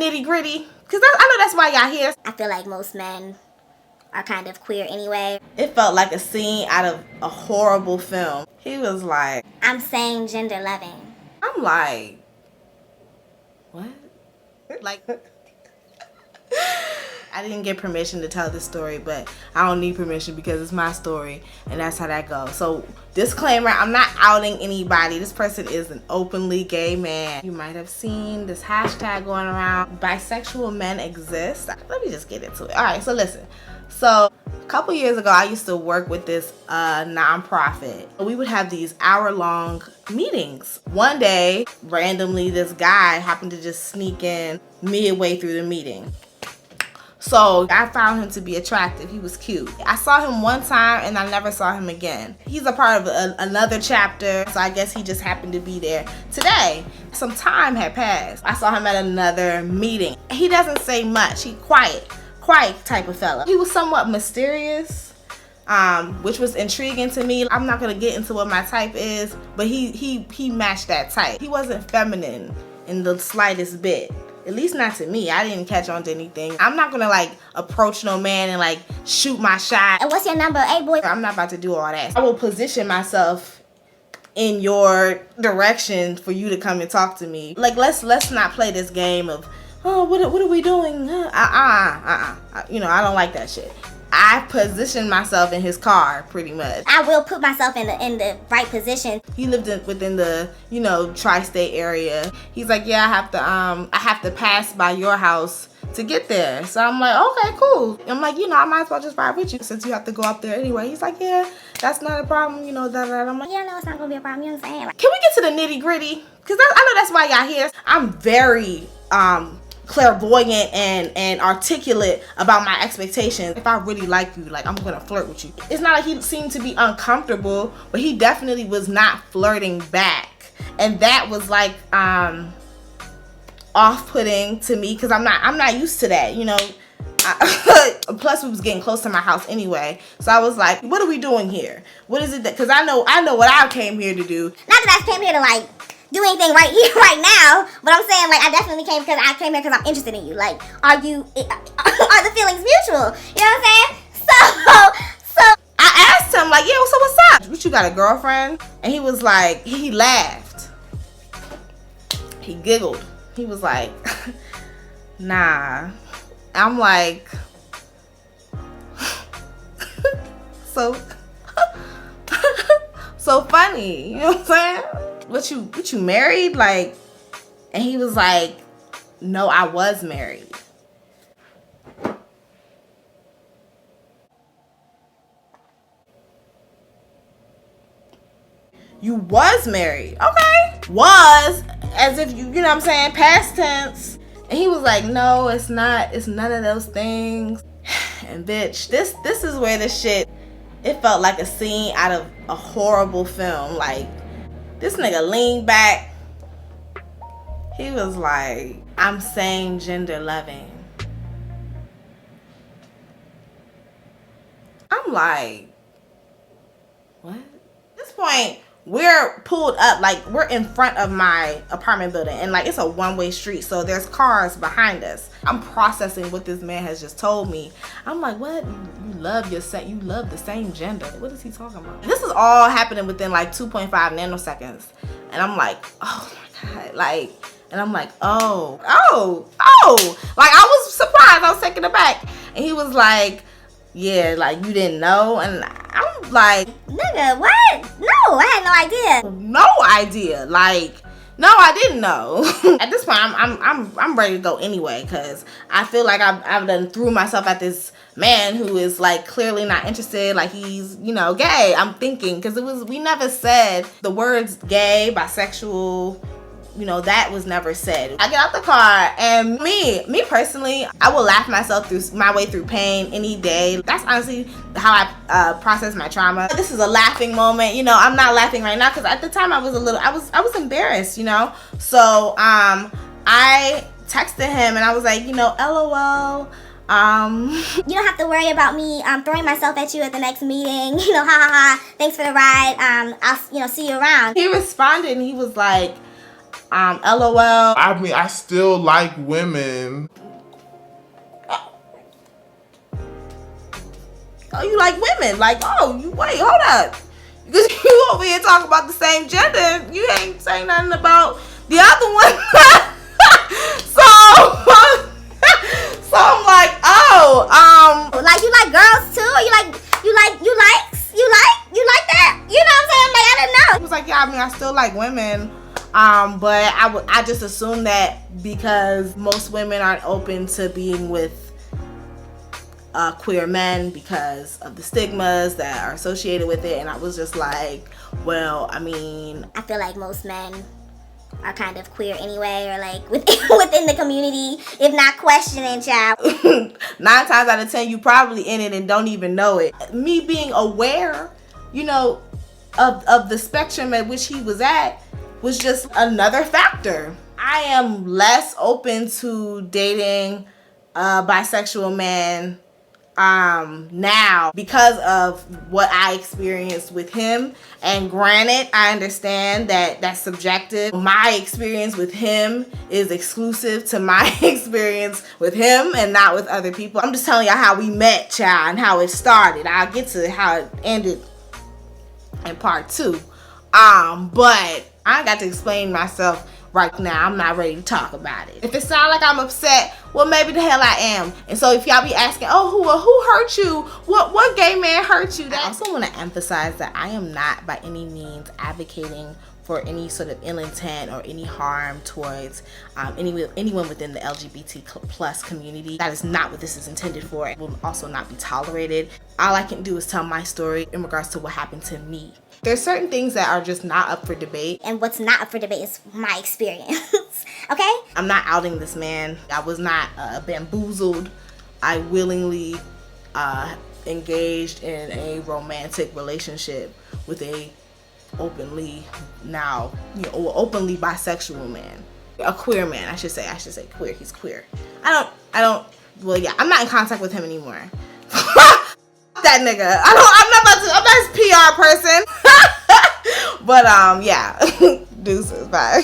nitty gritty? Because I know that's why y'all here. I feel like most men are kind of queer anyway. It felt like a scene out of a horrible film. He was like, I'm saying gender loving. I'm like, what? Like, I didn't get permission to tell this story, but I don't need permission because it's my story, and that's how that goes. So, disclaimer, I'm not outing anybody. This person is an openly gay man. You might have seen this hashtag going around, bisexual men exist. Let me just get into it. All right, so listen. So, a couple years ago, I used to work with this nonprofit. We would have these hour-long meetings. One day, randomly, this guy happened to just sneak in midway through the meeting. So I found him to be attractive. He was cute. I saw him one time and I never saw him again. He's a part of another chapter, so I guess he just happened to be there today. Some time had passed. I saw him at another meeting. He doesn't say much. He quiet type of fella. He was somewhat mysterious, which was intriguing to me. I'm not gonna get into what my type is, but he matched that type. He wasn't feminine in the slightest bit. At least not to me. I didn't catch on to anything. I'm not gonna like approach no man and like shoot my shot. And what's your number? Hey boy. I'm not about to do all that. I will position myself in your direction for you to come and talk to me. Like let's not play this game of, oh, what are we doing? You know, I don't like that shit. I positioned myself in his car, pretty much. I will put myself in the right position. He lived within the, you know, tri-state area. He's like, yeah, I have to pass by your house to get there. So I'm like, okay, cool. I'm like, you know, I might as well just ride with you since you have to go up there anyway. He's like, yeah, that's not a problem, you know, that. I'm like, yeah, no, it's not gonna be a problem. You know what I'm saying? Like, can we get to the nitty gritty? Because I know that's why y'all here. I'm very clairvoyant and articulate about my expectations. If I really like you, like I'm gonna flirt with you. It's not like he seemed to be uncomfortable, but he definitely was not flirting back, and that was like off-putting to me because I'm not used to that, you know. Plus we was getting close to my house anyway, so I was like, what are we doing here? What is it that, because I know what I came here to do. not that I came here to like do anything right here, right now, but I'm saying like I definitely came because I'm interested in you. Like, are the feelings mutual? You know what I'm saying? So I asked him like, yeah, so what's up? What, you got a girlfriend? And he was like, he laughed. He giggled. He was like, nah. I'm like, so funny. You know what I'm saying? What you married? Like, and he was like, no, I was married. You was married. Okay. Was, as if you know what I'm saying, past tense. And he was like, no, it's not. It's none of those things. And bitch, this is where this shit, it felt like a scene out of a horrible film. Like, this nigga leaned back. He was like, I'm saying gender loving. I'm like, what? At this point, we're pulled up, like we're in front of my apartment building, and like it's a one-way street, so there's cars behind us. I'm processing what this man has just told me. I'm like, what? You love the same gender. What is he talking about? This is all happening within like 2.5 nanoseconds, and I'm like, oh my god, like, and I'm like, oh, like I was surprised, I was taken aback, and he was like, yeah, like you didn't know, and I'm like, nigga, what? No, I had no idea. No idea. Like, no, I didn't know. At this point, I'm ready to go anyway, because I feel like I've done threw myself at this man who is like clearly not interested, like he's, you know, gay. I'm thinking, because we never said the words gay, bisexual, you know, that was never said. I get out the car, and me personally, I will laugh myself through my way through pain any day. That's honestly how I process my trauma. This is a laughing moment, you know. I'm not laughing right now because at the time I was embarrassed, you know. So I texted him and I was like, you know, LOL. You don't have to worry about me throwing myself at you at the next meeting. You know, ha ha ha. Thanks for the ride. I'll see you around. He responded and he was like, LOL. I mean, I still like women. Oh, you like women? Like, oh, you wait, hold up. Because you over here talking about the same gender, you ain't saying nothing about the other one. So I'm like, oh, like you like girls too? Or you like that? You know what I'm saying? Like, I didn't know. He was like, yeah, I mean, I still like women. But I just assumed that because most women aren't open to being with queer men because of the stigmas that are associated with it. And I was just like, well, I mean, I feel like most men are kind of queer anyway, or like within the community, if not questioning, child. 9 times out of 10, you probably in it and don't even know it. Me being aware, you know, of the spectrum at which he was at was just another factor. I am less open to dating a bisexual man now because of what I experienced with him. And granted, I understand that that's subjective. My experience with him is exclusive to my experience with him and not with other people. I'm just telling y'all how we met, child, and how it started. I'll get to how it ended in part 2. But I got to explain myself right now. I'm not ready to talk about it. If it sounds like I'm upset, well, maybe the hell I am. And so if y'all be asking, oh, who hurt you? What gay man hurt you? I also want to emphasize that I am not by any means advocating for any sort of ill intent or any harm towards anyone within the LGBT plus community. That is not what this is intended for. It will also not be tolerated. All I can do is tell my story in regards to what happened to me. There's certain things that are just not up for debate. And what's not up for debate is my experience, okay? I'm not outing this man. I was not bamboozled. I willingly engaged in a romantic relationship with a openly bisexual man. A queer man, I should say queer. He's queer. Well, yeah, I'm not in contact with him anymore. That nigga. I'm not his PR person. But yeah. Deuces, bye.